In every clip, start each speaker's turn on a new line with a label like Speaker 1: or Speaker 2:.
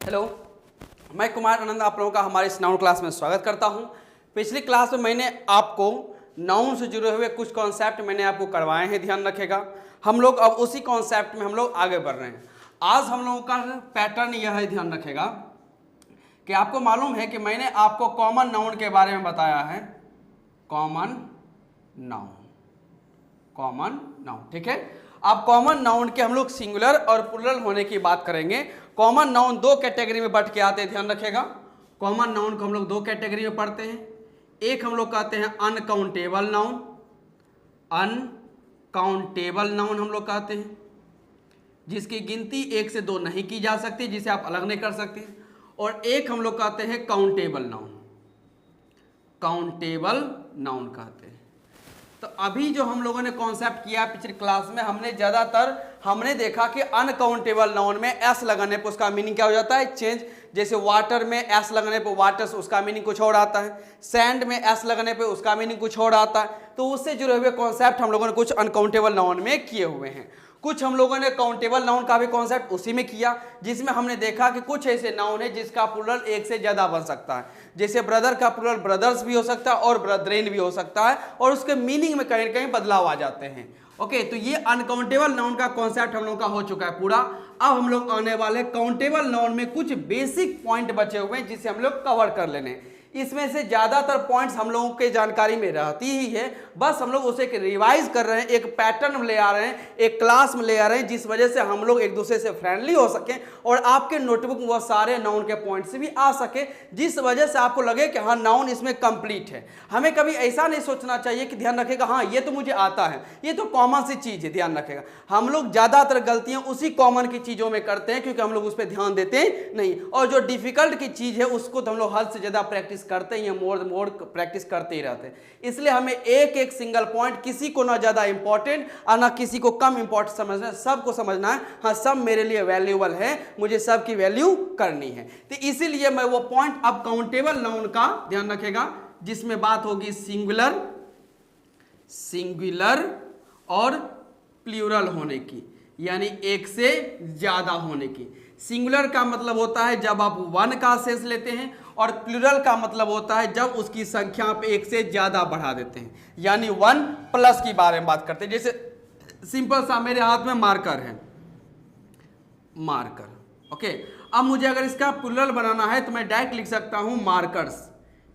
Speaker 1: Hello, मैं कुमार आनंद आप लोगों का हमारे इस नाउन क्लास में स्वागत करता हूं। पिछली क्लास में मैंने आपको नाउन से जुड़े हुए कुछ कॉन्सेप्ट मैंने आपको करवाए हैं, ध्यान रखेगा। हम लोग अब उसी कॉन्सेप्ट में हम लोग आगे बढ़ रहे हैं। आज हम लोगों का पैटर्न यह है, ध्यान रखेगा, कि आपको मालूम है कि मैंने आपको कॉमन नाउन के बारे में बताया है। कॉमन नाउन, ठीक है। अब कॉमन नाउन के हम लोग सिंगुलर और प्लूरल होने की बात करेंगे। कॉमन नाउन दो कैटेगरी में बंट के आते हैं, ध्यान रखेगा। कॉमन नाउन को हम लोग दो कैटेगरी में पढ़ते हैं। एक हम लोग कहते हैं अनकाउंटेबल नाउन, अनकाउंटेबल नाउन हम लोग कहते हैं, जिसकी गिनती 1 से 2 नहीं की जा सकती, जिसे आप अलग नहीं कर सकते। और एक हम लोग कहते हैं काउंटेबल नाउन, काउंटेबल नाउन कहते हैं। तो अभी जो हम लोगों ने कॉन्सेप्ट किया पिछली क्लास में, हमने देखा कि अनकाउंटेबल नाउन में एस लगाने पर उसका मीनिंग क्या हो जाता है, चेंज। जैसे वाटर में एस लगने पर वाटर, उसका मीनिंग कुछ और आता है। सैंड में एस लगने पे उसका मीनिंग कुछ और आता है। तो उससे जुड़े हुए कॉन्सेप्ट हम लोगों ने कुछ अनकाउंटेबल नाउन में किए हुए हैं। कुछ हम लोगों ने काउंटेबल नाउन का भी कॉन्सेप्ट उसी में किया, जिसमें हमने देखा कि कुछ ऐसे नाउन है जिसका प्लूरल 1 से ज्यादा बन सकता है। जैसे ब्रदर का प्लूरल ब्रदर्स भी हो सकता है और ब्रदरेन भी हो सकता है, और उसके मीनिंग में कहीं कहीं बदलाव आ जाते हैं। ओके, तो ये अनकाउंटेबल नाउन का कॉन्सेप्ट हम लोग का हो चुका है पूरा। अब हम लोग आने वाले काउंटेबल नाउन में कुछ बेसिक पॉइंट बचे हुए हैं, जिसे हम लोग कवर कर लेने। इसमें से ज्यादातर पॉइंट्स हम लोगों के जानकारी में रहती ही है, बस हम लोग उसे रिवाइज कर रहे हैं, एक पैटर्न ले आ रहे हैं, एक क्लास में ले आ रहे हैं, जिस वजह से हम लोग एक दूसरे से फ्रेंडली हो सके और आपके नोटबुक में वह सारे नाउन के पॉइंट्स भी आ सके, जिस वजह से आपको लगे कि हाँ नाउन इसमें कंप्लीट है। हमें कभी ऐसा नहीं सोचना चाहिए कि ध्यान रखेगा हाँ ये तो मुझे आता है, ये तो कॉमन सी चीज है। ध्यान रखेगा, हम लोग ज्यादातर गलतियां उसी कॉमन की चीजों में करते हैं, क्योंकि हम लोग उस पर ध्यान देते नहीं, और जो डिफिकल्ट की चीज है उसको तो हम लोग हद से ज्यादा प्रैक्टिस करते ही, मोर प्रैक्टिस करते ही रहते हैं। इसलिए हमें एक एक सिंगल पॉइंट, किसी को ना ज्यादा इंपॉर्टेंट और ना किसी को कम इंपॉर्टेंट समझना है, सबको समझना है। हाँ, सब मेरे लिए वैल्यूएबल है, मुझे सबकी वैल्यू करनी है। तो इसीलिए मैं वो पॉइंट अब काउंटेबल नाउन का ध्यान रखेगा, जिसमें बात होगी सिंगुलर और प्लूरल होने की, यानी 1 से ज्यादा होने की। सिंगुलर का मतलब होता है जब आप 1 का शेष लेते हैं, और प्लूरल का मतलब होता है जब उसकी संख्या पे 1 से ज्यादा बढ़ा देते हैं, यानी 1 प्लस की बारे में बात करते हैं। जैसे सिंपल सा मेरे हाथ में मार्कर है, मार्कर। ओके, अब मुझे अगर इसका प्लूरल बनाना है तो मैं डायरेक्ट लिख सकता हूं मार्कर्स,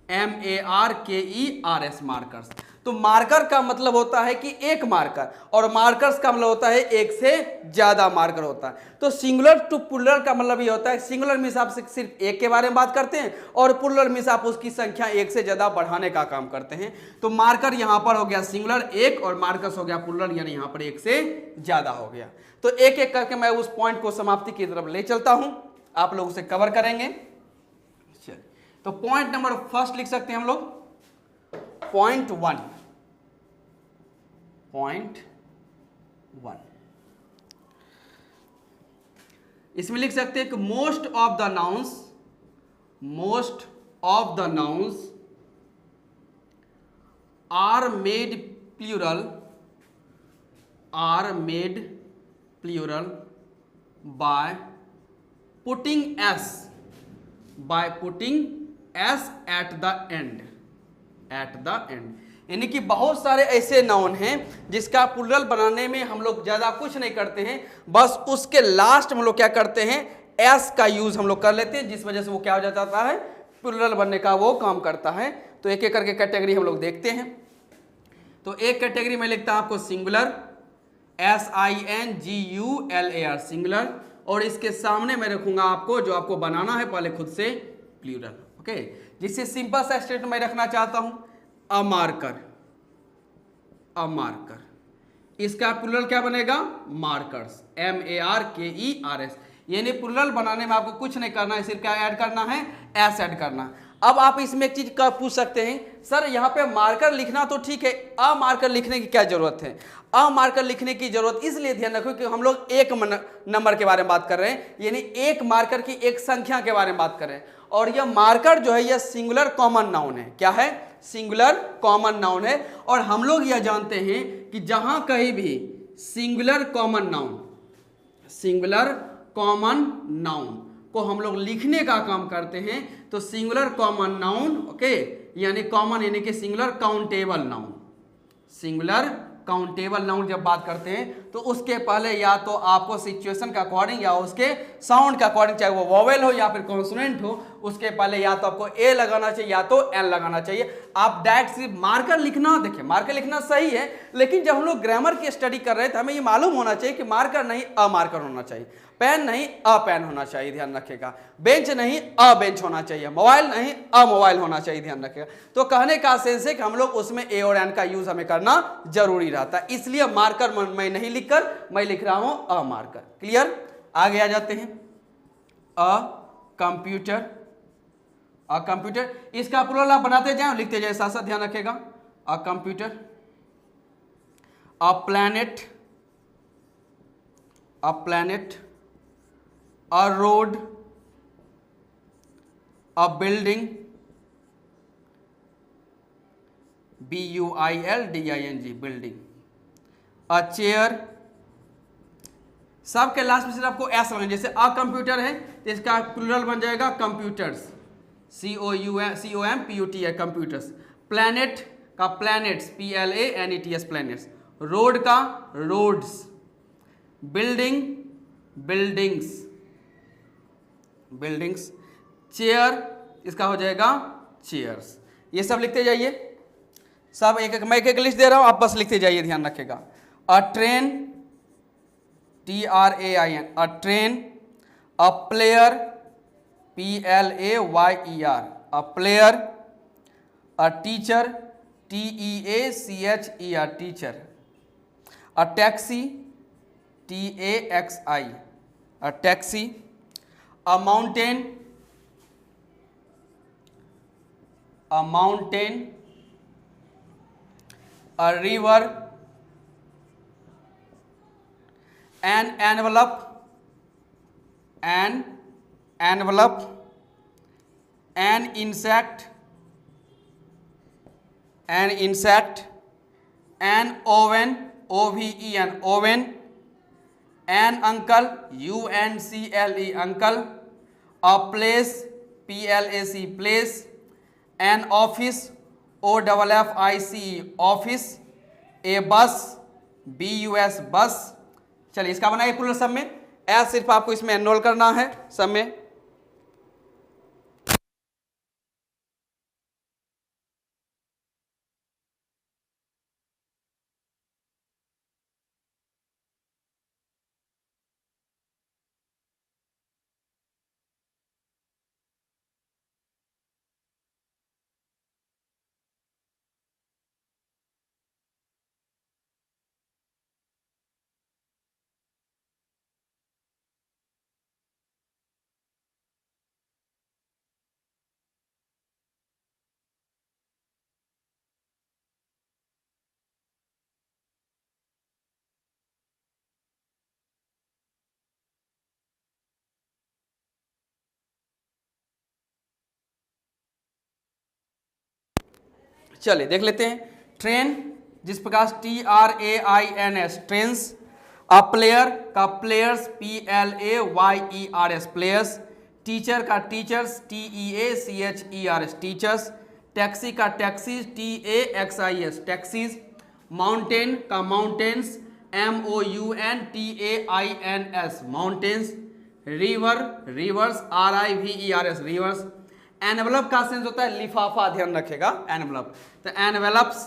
Speaker 1: MARKERS, मार्कर्स। तो मार्कर का मतलब होता है कि एक मार्कर, और मार्कर्स का मतलब होता है 1 से ज्यादा मार्कर होता है। तो सिंगुलर टू प्लूरल का मतलब ये होता है, सिंगुलर मींस आप सिर्फ एक के बारे में बात करते हैं, और प्लूरल मींस आप उसकी संख्या 1 से ज्यादा बढ़ाने का काम करते हैं। तो मार्कर यहां पर हो गया सिंगुलर 1, और मार्कर्स हो गया प्लूरल, यानी यहां पर 1 से ज्यादा हो गया। तो एक एक करके मैं उस पॉइंट को समाप्ति की तरफ ले चलता हूं, आप लोग उसे कवर करेंगे। चलिए, तो पॉइंट नंबर फर्स्ट लिख सकते हैं हम लोग, पॉइंट 1। इसमें लिख सकते हैं कि most of the nouns are made plural by putting S at the end. यानी कि बहुत सारे ऐसे नाउन हैं जिसका प्लूरल बनाने में हम लोग ज्यादा कुछ नहीं करते हैं, बस उसके लास्ट में हम लोग क्या करते हैं, एस का यूज हम लोग कर लेते हैं, जिस वजह से वो क्या हो जाता है, प्लूरल बनने का वो काम करता है। तो एक एक करके कैटेगरी हम लोग देखते हैं। तो एक कैटेगरी में लिखता हूं आपको सिंगुलर, SINGULAR, सिंगुलर, और इसके सामने मैं रखूंगा आपको, जो आपको बनाना है पहले खुद से, प्लूरल। ओके, जिससे सिंपल सा स्टेटमेंट मैं रखना चाहता हूं, अ मार्कर। इसका प्लूरल क्या बनेगा, मार्कर्स, MARKERS। यानी प्लूरल बनाने में आपको कुछ नहीं करना है, सिर्फ क्या ऐड करना है, एस ऐड करना। अब आप इसमें एक चीज का पूछ सकते हैं, सर यहाँ पे मार्कर लिखना तो ठीक है, अ मार्कर लिखने की क्या जरूरत है। अ मार्कर लिखने की जरूरत इसलिए ध्यान रखो कि हम लोग एक नंबर के बारे में बात कर रहे हैं, यानी एक मार्कर की एक संख्या के बारे में बात कर रहे हैं। और यह मार्कर जो है यह सिंगुलर कॉमन नाउन है। क्या है, सिंगुलर कॉमन नाउन है। और हम लोग यह जानते हैं कि जहां कहीं भी सिंगुलर कॉमन नाउन को हम लोग लिखने का काम करते हैं तो सिंगुलर कॉमन नाउन, ओके, यानी कॉमन यानी कि singular countable noun, singular countable noun जब बात करते हैं तो उसके पहले या तो आपको सिचुएशन के अकॉर्डिंग या उसके साउंड के अकॉर्डिंग, चाहे वो वोवेल हो या फिर कॉन्सोनेंट हो, उसके पहले या तो आपको ए लगाना चाहिए या तो एन लगाना चाहिए। आप डायरेक्ट सिर्फ मार्कर लिखना, देखिए मार्कर लिखना सही है, लेकिन जब हम लोग ग्रामर की स्टडी कर रहे थे हमें ये मालूम होना चाहिए कि मार्कर नहीं अमार्कर होना चाहिए, पेन नहीं अपेन होना चाहिए, ध्यान रखिएगा, बेंच नहीं अबेंच होना चाहिए, मोबाइल नहीं अमोबाइल होना चाहिए, ध्यान रखिएगा। तो कहने का सेंस है कि हम लोग उसमें ए और एन का यूज हमें करना जरूरी रहता है, इसलिए मार्कर मैं नहीं लिखकर मैं लिख रहा हूं अमार्कर। क्लियर? आगे आ जाते हैं। अ कंप्यूटर, अ कंप्यूटर, इसका प्लूरल आप बनाते जाए लिखते जाए, साथ साथ ध्यान रखिएगा। A computer, a planet, a planet, a road, a building, building, building, a chair, सबके लास्ट में सिर्फ आपको एस लगेगा, जैसे अ कंप्यूटर है तो इसका प्लूरल बन जाएगा कंप्यूटर्स, COMPUT है कंप्यूटर्स, प्लैनेट का प्लैनेट्स, PLANETS प्लैनेट्स, रोड का roads, building buildings, buildings, chair इसका हो जाएगा चेयर्स। ये सब लिखते जाइए, सब एक एक, मैं एक एक लिस्ट दे रहा हूं, आप बस लिखते जाइए, ध्यान रखिएगा। अ train, TRAIN, a train, a player, PLAYER, a player, a teacher, TEACHER, teacher, a taxi, TAXI, a taxi, a mountain, a mountain, a river, an envelope, an envelope, an insect, an insect, an oven, OVEN, oven, an uncle, UNCLE, uncle, a place, PLAC, place, an office, OFFICE, office, a bus, BUS, bus। चलिए इसका बनाइए plural सब में, S सिर्फ आपको इसमें enrol करना है सब में। चलिए देख लेते हैं। ट्रेन जिस प्रकार TRAINS, ट्रेन्स, अ प्लेयर का प्लेयर्स, PLAYERS, प्लेयर्स, टीचर का टीचर्स, TEACHERS, टीचर्स, टैक्सी का टैक्सीज, TAXIS, टैक्सीज, माउंटेन का mountains, MOUNTAINS, mountains, rivers, rivers, RIVERS, rivers, envelope का सेंस होता है लिफाफा, ध्यान रखेगा एनवेलप, तो एनवेलप्स,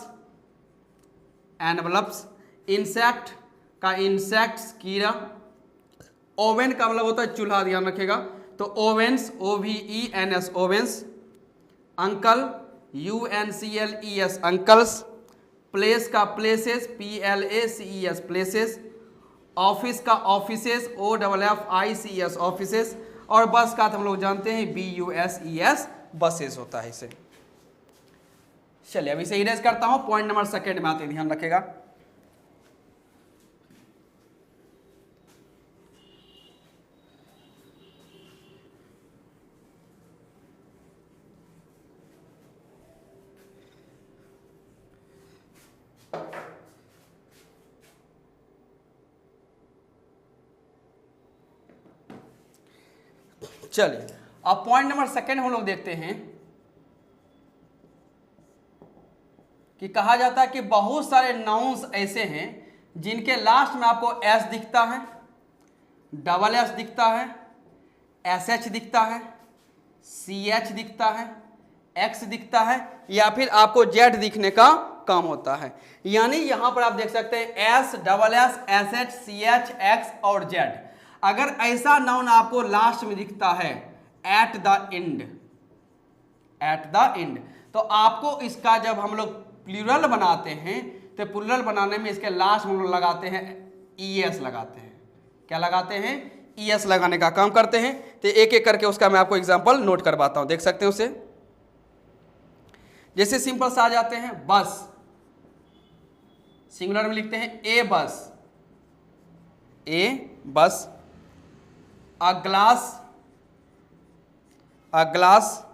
Speaker 1: एनवेलप्स, इंसेक्ट का इंसेक्ट्स, कीड़ा, ओवन का मतलब होता है चूल्हा, ध्यान रखेगा, तो ovens, OVENS, ovens, uncle, UNCLES, uncles, place का प्लेसेस, PLACES, प्लेसेस, ऑफिस का ऑफिसेस, OFFICES, ऑफिसेस, और बस का तो हम लोग जानते हैं BUSES, बसेस होता है इसे। चलिए अभी से इरेज करता हूं, पॉइंट नंबर सेकंड में आते हैं, ध्यान रखेगा। चलिए अब पॉइंट नंबर सेकेंड हम लोग देखते हैं कि कहा जाता है कि बहुत सारे नाउन्स ऐसे हैं जिनके लास्ट में आपको एस दिखता है, डबल एस दिखता है, एस एच दिखता है, सी एच दिखता है, एक्स दिखता है, या फिर आपको जेड दिखने का काम होता है। यानी यहां पर आप देख सकते हैं S, double S, S H, C H, X और जेड। अगर ऐसा नाउन आपको लास्ट में दिखता है at the end, at the end, तो आपको इसका जब हम लोग प्लूरल बनाते हैं तो प्लूरल बनाने में इसके लास्ट में हम लोग लगाते हैं ईएस लगाते हैं। क्या लगाते हैं? ईएस लगाने का काम करते हैं। तो एक एक करके उसका मैं आपको एग्जांपल नोट करवाता हूं, देख सकते हैं उसे। जैसे सिंपल सा आ जाते हैं बस, सिंगुलर में लिखते हैं ए बस, ए बस। A glass, a glass,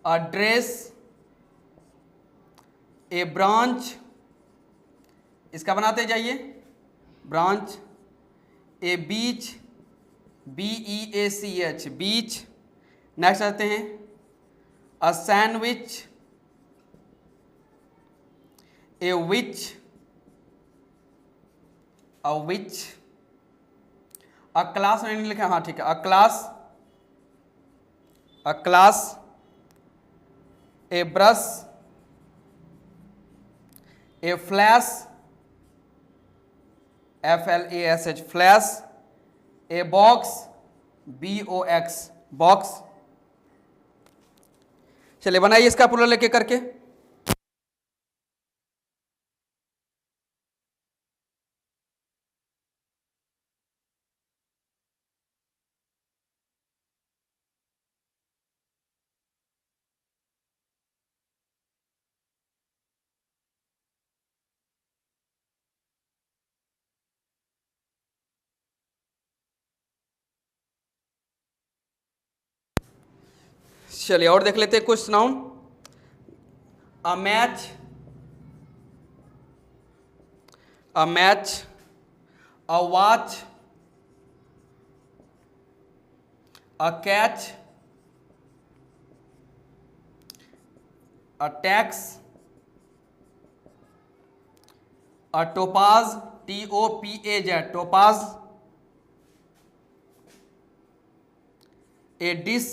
Speaker 1: a dress, A branch, इसका बनाते जाइए ब्रांच। ए बीच, BEACH बीच। नेक्स्ट आते हैं a sandwich, A which, a which. A class मैंने लिखा, हाँ ठीक है, अ class, a class. A brush, A flash, FLASH flash. A box, BOX box. चलिए बनाइए इसका प्लूरल लेके करके। चलिए और देख लेते हैं कुछ noun. A match, a match, a watch, a catch, a tax, a topaz, TOPAZ topaz. A dish,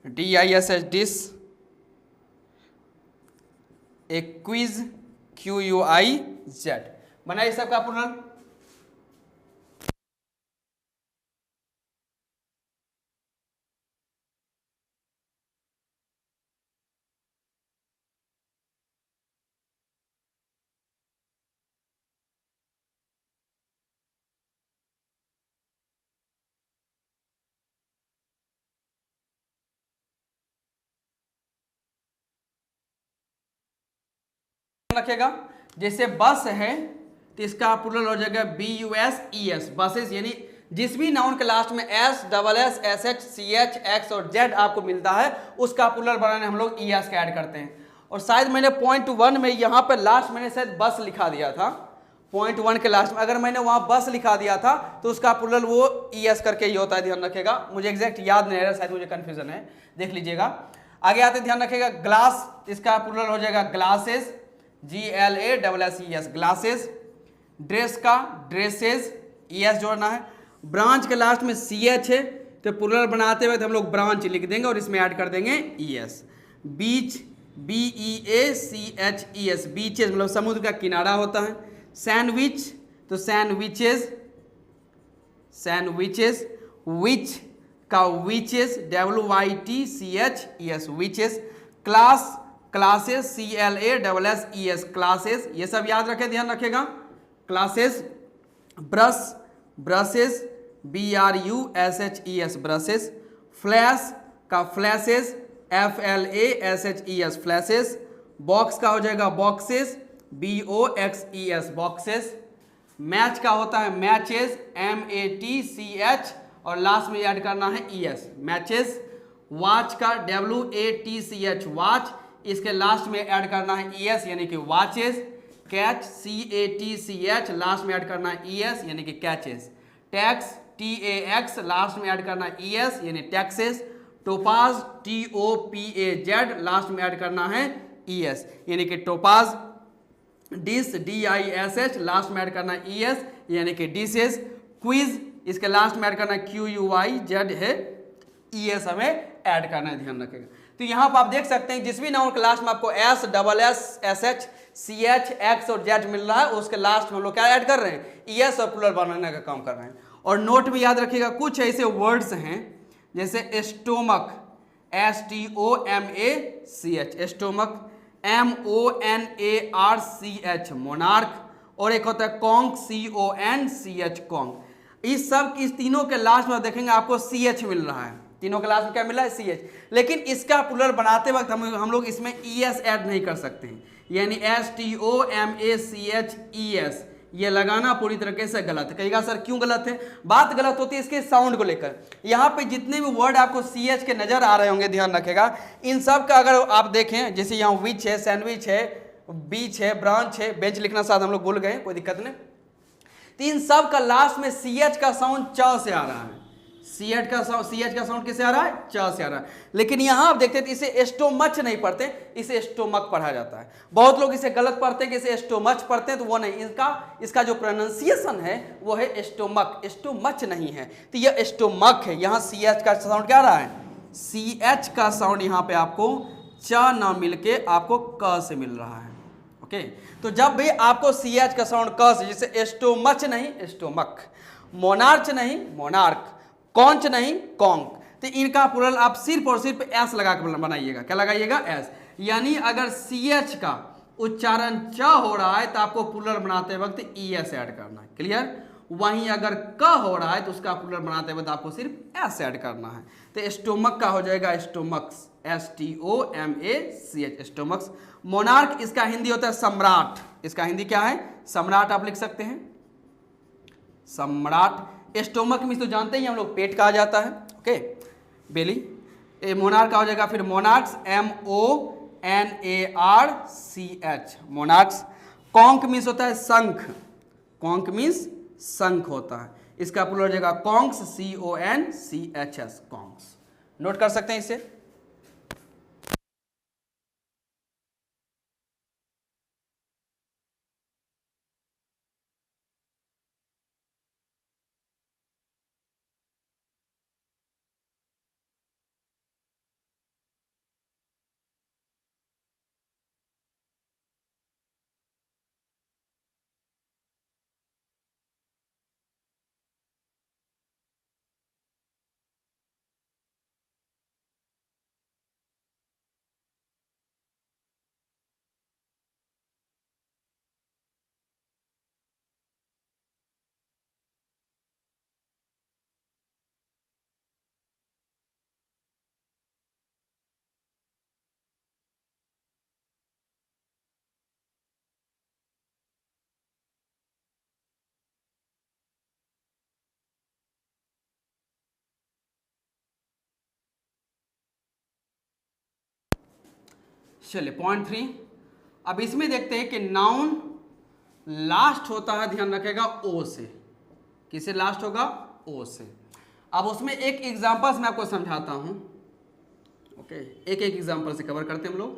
Speaker 1: DISH dish. A quiz, QUIZ। बनाइए सबका प्लूरल। रखेगा जैसे बस है तो इसका प्लूरल हो जाएगा BUSES बसेस। यानी जिस भी नाउन के लास्ट में S, double S, SH, CH, X और Z आपको मिलता है उसका प्लूरल बनाने हम लोग ES का ऐड करते हैं। और शायद मैंने पॉइंट 1 में यहाँ पर लास्ट मैंने शायद बस लिखा दिया था, पॉइंट 1 के लास्ट में अगर मैंने वहाँ बस लिखा दिया था तो उसका प्लूरल वो ES करके ही होता है, ध्यान रखेगा। मुझे एग्जैक्ट याद नहीं रहा, शायद मुझे कन्फ्यूजन है, देख लीजिएगा। आगे आते ध्यान रखेगा ग्लास, इसका प्लूरल हो जाएगा ग्लासेस, GLASSES ग्लासेस। ड्रेस का ड्रेसेस, ES जोड़ना है। ब्रांच के लास्ट में CH है तो प्लूरल बनाते हुए तो हम लोग ब्रांच लिख देंगे और इसमें ऐड कर देंगे ES। बीच, BEACHES बीचेस मतलब समुद्र का किनारा होता है। सैंडविच तो सैंडविचेस, सैंडविचेस। विच का witches, WYTCHES witches. Class, classes, CLASSES classes, ये सब याद रखें, ध्यान रखेगा classes. Brush, brushes, BRUSHES brushes. Flash का फ्लैशेस, FLASHES फ्लैशेस। बॉक्स का हो जाएगा बॉक्सेस, BOXES बॉक्सेस। मैच का होता है मैचेस, MATCH और लास्ट में ऐड करना है ES मैचेस। वॉच का WATCH वॉच, इसके लास्ट में ऐड करना है ES यानी कि वॉचेस। कैच, CATCH लास्ट में ऐड करना है ES यानी कि कैचेस। टैक्स, TAX, लास्ट में ऐड करना ES यानी टैक्सेस। टोपाज TOPAZ, लास्ट में ऐड करना है ES यानी कि टोपाज। डिस DISH, लास्ट में ऐड करना ES यानी कि डिशेस। क्विज, इसके लास्ट में ऐड करना QUIZ है, ES हमें ऐड करना है, ध्यान रखेगा। तो यहाँ पर आप देख सकते हैं जिस भी नाउन के लास्ट में आपको S, SSH, CH, X और Z मिल रहा है, उसके लास्ट में हम लोग क्या ऐड कर रहे हैं, ES और प्लूरल बनाने का काम कर रहे हैं। और नोट में याद रखिएगा कुछ ऐसे वर्ड्स हैं जैसे stomach, STOMACH, stomach, MONARCH, monarch, और एक होता है कॉन्क, CONCH, कॉन्क। इस सब इस तीनों के लास्ट में देखेंगे आपको CH मिल रहा है, तीनों के लास्ट में क्या मिल रहा है, CH। लेकिन इसका प्लूरल बनाते वक्त हम लोग इसमें ES ऐड नहीं कर सकते हैं, यानी STOMACHES ये लगाना पूरी तरीके से गलत है। कहिएगा सर क्यों गलत है? बात गलत होती है इसके साउंड को लेकर। यहाँ पे जितने भी वर्ड आपको CH के नजर आ रहे होंगे, ध्यान रखेगा, इन सब का अगर आप देखें, जैसे यहाँ विच है, सैंडविच है, बीच है, ब्रांच है, बेंच लिखना शायद हम लोग भूल गए, कोई दिक्कत नहीं। तो इन सब का लास्ट में CH का साउंड च से आ रहा है, CH का साउंड किससे आ रहा है, च से आ रहा है। लेकिन यहाँ आप देखते हैं इसे स्टोमच नहीं पढ़ते, इसे स्टोमक पढ़ा जाता है। बहुत लोग इसे गलत पढ़ते हैं कि इसे स्टोमच पढ़ते हैं, तो वो नहीं, इसका जो प्रोनाउंसिएशन है वो है स्टोमक, स्टोमच नहीं है। तो यह स्टोमक है। यहाँ CH का साउंड क्या आ रहा है, CH का साउंड यहाँ पे आपको च ना मिलके आपको क से मिल रहा है। ओके, तो जब भी आपको CH का साउंड क से, जैसे स्टोमच नहीं स्टोमक, मोनार्च नहीं मोनार्क, कॉन्च नहीं कॉन्क, तो इनका प्लूरल आप सिर्फ और सिर्फ एस लगा के बनाइएगा। क्या लगाइएगा, एस। यानी अगर CH का उच्चारण च हो रहा है तो आपको प्लूरल बनाते वक्त ES ऐड करना है, क्लियर। वहीं अगर क हो रहा है तो उसका प्लूरल बनाते वक्त आपको सिर्फ एस ऐड करना है। तो स्टोमक का हो जाएगा स्टोमक्स, STOMACH, स्टोमक्स। मोनार्क इसका हिंदी होता है सम्राट, इसका हिंदी क्या है, सम्राट आप लिख सकते हैं, सम्राट। स्टोमक में तो जानते ही हम लोग पेट कहा जाता है, ओके, बेली। मोनार्क का हो जाएगा फिर monarchs, MONARCH, monarchs. Conc means होता है शंख, कॉन्क मीन्स शंख होता है, इसका प्लूरल हो जाएगा कॉन्क्स, CONCHS, कॉन्क्स। नोट कर सकते हैं इसे। चलिए पॉइंट 3। अब इसमें देखते हैं कि नाउन लास्ट होता है, ध्यान रखेगा, ओ से। किसे लास्ट होगा, ओ से। अब उसमें एक एग्जांपल मैं आपको समझाता हूं, ओके, एक एक एग्जांपल से कवर करते हैं हम लोग।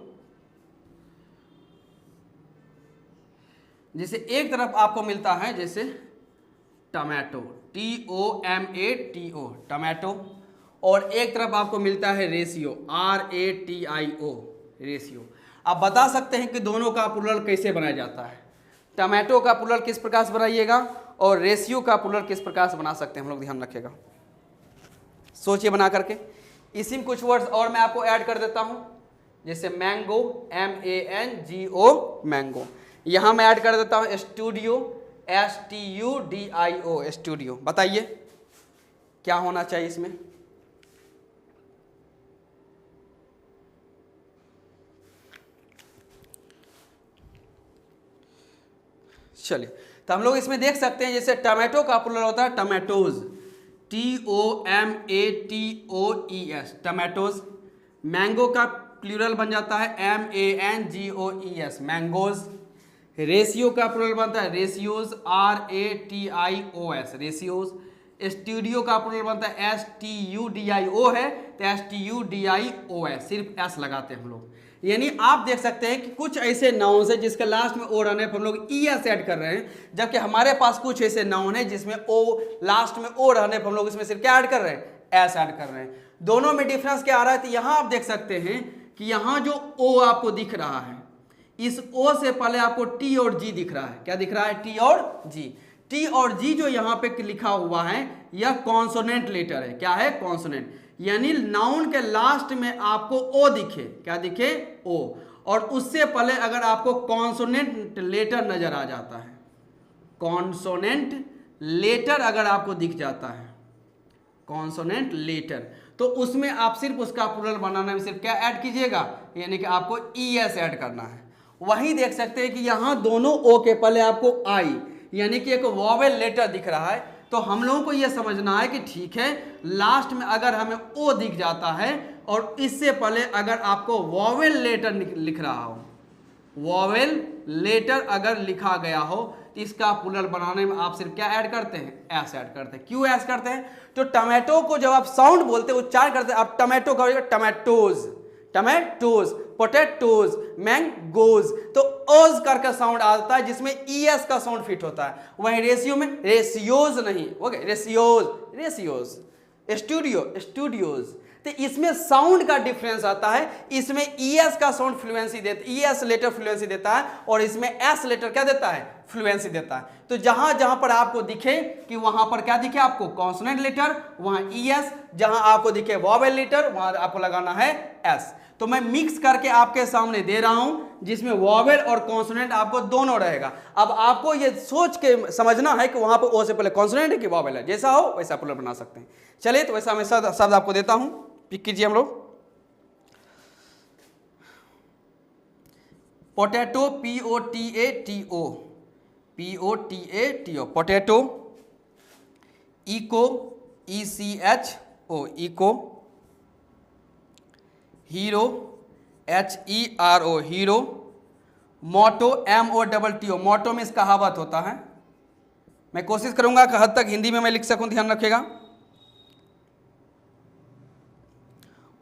Speaker 1: जैसे एक तरफ आपको मिलता है जैसे टमाटो, TOMATO, टमाटो, और एक तरफ आपको मिलता है रेशियो, RATIO, रेशियो। आप बता सकते हैं कि दोनों का प्लूरल कैसे बनाया जाता है। टमाटो का प्लूरल किस प्रकार से बनाइएगा और रेशियो का प्लूरल किस प्रकार से बना सकते हैं हम लोग, ध्यान रखिएगा, सोचिए बना करके। इसी में कुछ वर्ड्स और मैं आपको ऐड कर देता हूं, जैसे मैंगो, MANGO, मैंगो। यहां मैं ऐड कर देता हूं स्टूडियो, STUDIO, स्टूडियो। बताइए क्या होना चाहिए इसमें। चलिए, तो हम लोग इसमें देख सकते हैं जैसे टमाटो का प्लूरल होता है टमाटोज, TOMATOES, टमाटोज। मैंगो का प्लूरल बन जाता है MANGOES, मैंगोज। रेशियो का प्लूरल बनता है रेशियोज, RATIOS, रेशियोज। स्टूडियो का प्लूरल बनता है STUDIO है, तो STUDIO है, सिर्फ S लगाते हैं हम लोग। यानी आप देख सकते हैं कि कुछ ऐसे नाउन है जिसके लास्ट में ओ रहने पर हम लोग ES ऐड कर रहे हैं, जबकि हमारे पास कुछ ऐसे नाउन है जिसमें ओ लास्ट में ओ रहने पर हम लोग इसमें सिर्फ क्या ऐड कर रहे हैं, S ऐड कर रहे हैं। दोनों में डिफरेंस क्या आ रहा है, तो यहाँ आप देख सकते हैं कि यहाँ जो ओ आपको दिख रहा है, इस ओ से पहले आपको T और G दिख रहा है। क्या दिख रहा है, T और G। T और G जो यहाँ पे लिखा हुआ है यह कॉन्सोनेंट लेटर है। क्या है, कॉन्सोनेंट। यानी नाउन के लास्ट में आपको ओ दिखे, क्या दिखे, ओ, और उससे पहले अगर आपको कॉन्सोनेंट लेटर नजर आ जाता है, कॉन्सोनेंट लेटर अगर आपको दिख जाता है, कॉन्सोनेंट लेटर, तो उसमें आप सिर्फ उसका प्लूरल बनाने में सिर्फ क्या ऐड कीजिएगा, यानी कि आपको ES ऐड करना है। वहीं देख सकते हैं कि यहाँ दोनों ओ के पहले आपको आई, यानी कि एक वॉवेल लेटर दिख रहा है। तो हम लोगों को यह समझना है कि ठीक है, लास्ट में अगर हमें ओ दिख जाता है और इससे पहले अगर आपको वॉवेल लेटर लिख रहा हो, वॉवेल लेटर अगर लिखा गया हो, तो इसका प्लूरल बनाने में आप सिर्फ क्या ऐड करते हैं, एस ऐड करते हैं। क्यों एस करते हैं, तो टमाटो को जब आप साउंड बोलते हैं, उच्चारण करते हैं, आप टमाटो का टमाटोज, टमाटोज, पोटैटोज, मैंगोज, तो ओज करके साउंड आता है जिसमें ES का साउंड फिट होता है। वहीं रेशियो में रेशियोज नहीं, okay, ratios, ratios, studio, studios, तो इसमें साउंड का डिफरेंस आता है। इसमें ES का साउंड फ्लुएंसी देता है, ES लेटर फ्लुएंसी देता है, और इसमें S लेटर क्या देता है, फ्लुएंसी देता है। तो जहां जहां पर आपको दिखे कि वहां पर क्या दिखे आपको कॉन्सोनेंट लेटर, वहां ES, जहां आपको दिखे वॉवेल लेटर, वहां आपको लगाना है S। तो मैं मिक्स करके आपके सामने दे रहा हूं जिसमें वॉवेल और कॉन्सोनेंट आपको दोनों रहेगा। अब आपको ये सोच के समझना है कि वहां पर ओ से पहले कॉन्सोनेंट है कि वॉवेल है, जैसा हो वैसा प्लूरल बना सकते हैं। चलिए, तो वैसा मैं शब्द आपको देता हूं, पिक कीजिए हम लोग। Potato, POTATO, POTATO, potato. Echo, ECHO, echo. Hero, HERO, hero. Motto, MOTTO, motto में इसका कहावत होता है। मैं कोशिश करूंगा कि हद तक हिंदी में मैं लिख सकूं, ध्यान रखिएगा।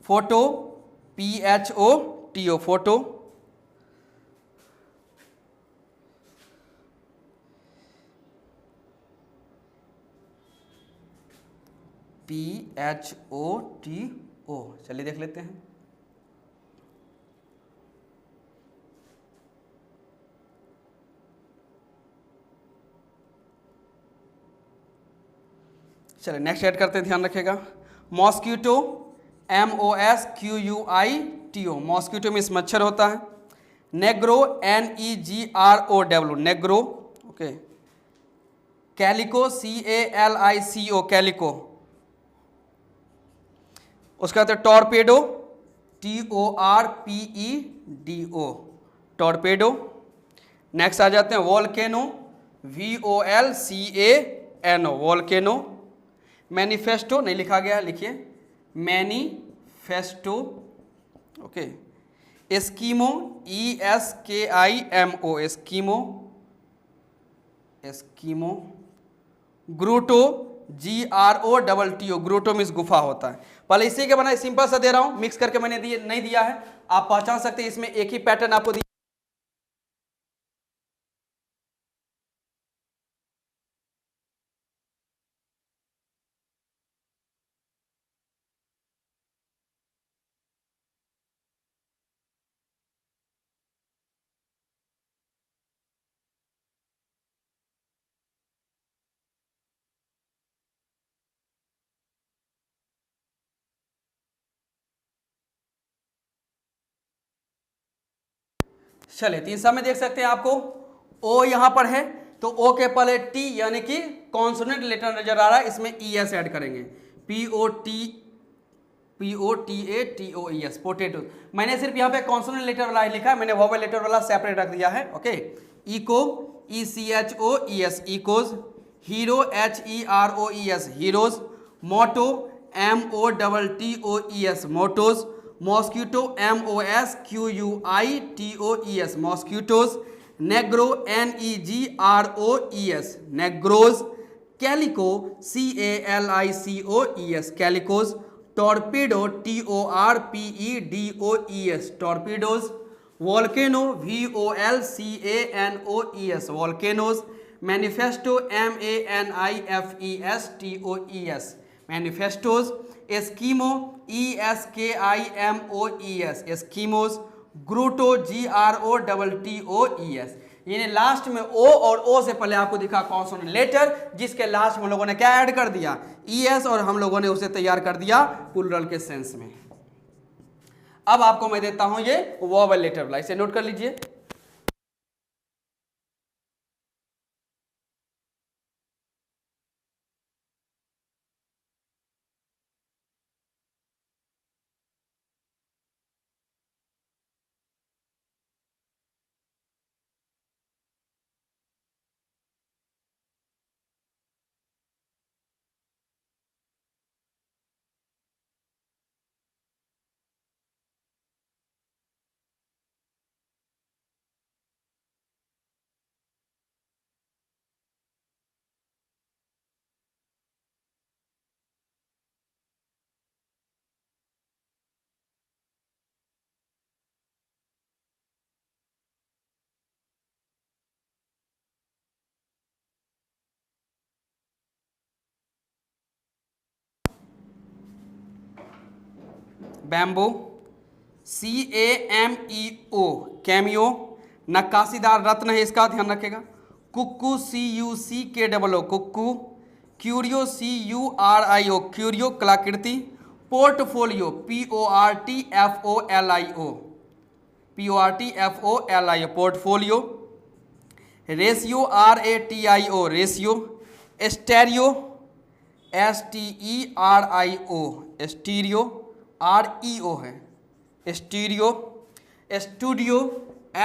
Speaker 1: Photo, PHOTO, photo. PHOTO, चलिए देख लेते हैं। चलिए नेक्स्ट ऐड करते हैं, ध्यान रखिएगा। मॉस्क्यूटो, MOSQUITO, मॉस्क्यूटो में इस मच्छर होता है। Negro, NEGROW, Negro, okay. Calico, CALICO, calico. उसका बाद टॉर्पेडो, TORPEDO, टॉर्पेडो। नेक्स्ट आ जाते हैं वोल्केनो, VOLCANO, वोल्केनो। मैनिफेस्टो नहीं लिखा गया, लिखिए manifesto, okay. Eskimo, ESKIMO, Eskimo, Eskimo. Grotto, GROTTO, grotto में गुफा होता है। पहले इसी के बना सिंपल सा दे रहा हूं, मिक्स करके मैंने नहीं दिया है, आप पहचान सकते हैं, इसमें एक ही पैटर्न आपको दिया। चलिए, तीन सब में देख सकते हैं आपको ओ यहां पर है, तो ओ के पहले टी यानी कि कॉन्सोनेंट लेटर नजर आ रहा है, इसमें ES ऐड करेंगे। POTATOES, potato. मैंने सिर्फ यहाँ पे कॉन्सोनेंट लेटर वाला लिखा है, मैंने वोवेल लेटर वाला सेपरेट रख दिया है, okay. Eco, ECHOES, echoes. Hero, HEROES, heroes. मोटो, MOTTOES, mottos. Mosquito, MOSQUITOES, mosquitoes. Negro, NEGROES, नेग्रोज। Calico CALICOES कैलिकोज, torpedo TORPEDOES टॉर्पेडोज, volcano VOLCANOES volcanoes, manifesto MANIFESTOES manifestos, Eskimo ESKIMOES Eskimos, ग्रूटो GROTTOES। यानी last में ओ और ओ से पहले आपको दिखा कॉन्सोनेंट लेटर, जिसके last में हम लोगों ने क्या ऐड कर दिया, ES, और हम लोगों ने उसे तैयार कर दिया प्लूरल के सेंस में। अब आपको मैं देता हूं ये वोवेल लेटर वाला, इसे नोट कर लीजिए। बैम्बो, CAMEO कैमियो, नक्काशीदार रत्न है, इसका ध्यान रखेगा। कुक्कू CUCKOO कुक्कू, क्यूरियो CURIO क्यूरियो कलाकृति, portfolio PORTFOLIO portfolio, ratio RATIO ratio, stereo STERIO stereo REO है stereo, studio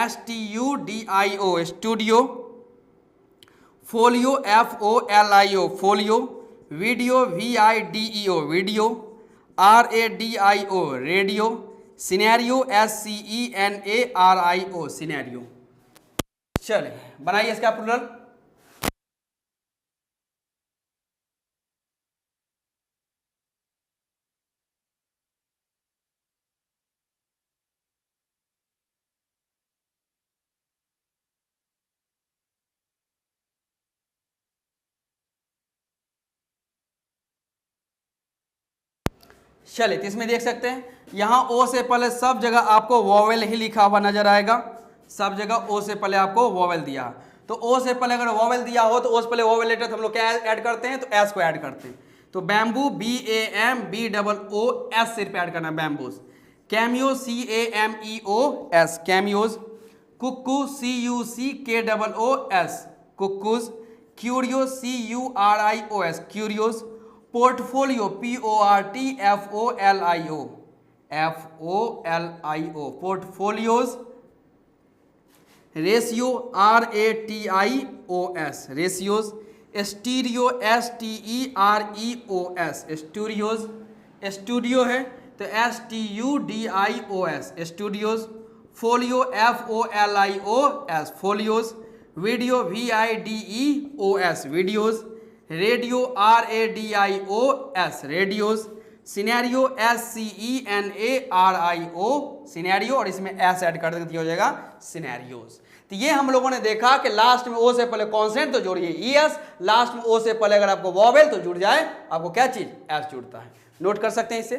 Speaker 1: STUDIO studio, folio FOLIO folio, video VIDEO video, RADIO radio, scenario SCENARIO scenario. चलिए बनाइए इसका plural. चलिए तो इसमें देख सकते हैं यहाँ ओ से पहले सब जगह आपको वोवेल ही लिखा हुआ नजर आएगा, सब जगह ओ से पहले आपको वोवेल दिया। तो ओ से पहले अगर वोवेल दिया हो तो ओ से पहले वोवेल लेटर हम लोग क्या ऐड करते हैं, तो एस को ऐड करते हैं। तो बैम्बू BAMBOO सिर्फ ऐड करना है bamboos. Cameo CAMEOS cameos, cuckoo CUCKOOS cuckoos, curio CURIOS curios, portfolio PORTFOLIO portfolios, ratio RATIOS ratios, stereo STEREOS studios, studio है तो STUDIOS studios, folio FOLIOS folios, video VIDEOS videos, radio RADIOS radios, scenario SCENARIO scenario, और इसमें S add कर देंगे तो हो जाएगा scenarios. तो ये हम लोगों ने देखा कि लास्ट में ओ से पहले कॉन्सेंट तो जोड़िए ES, लास्ट में ओ से पहले अगर आपको वोवेल तो जुड़ जाए आपको क्या चीज एस जुड़ता है। नोट कर सकते हैं इसे।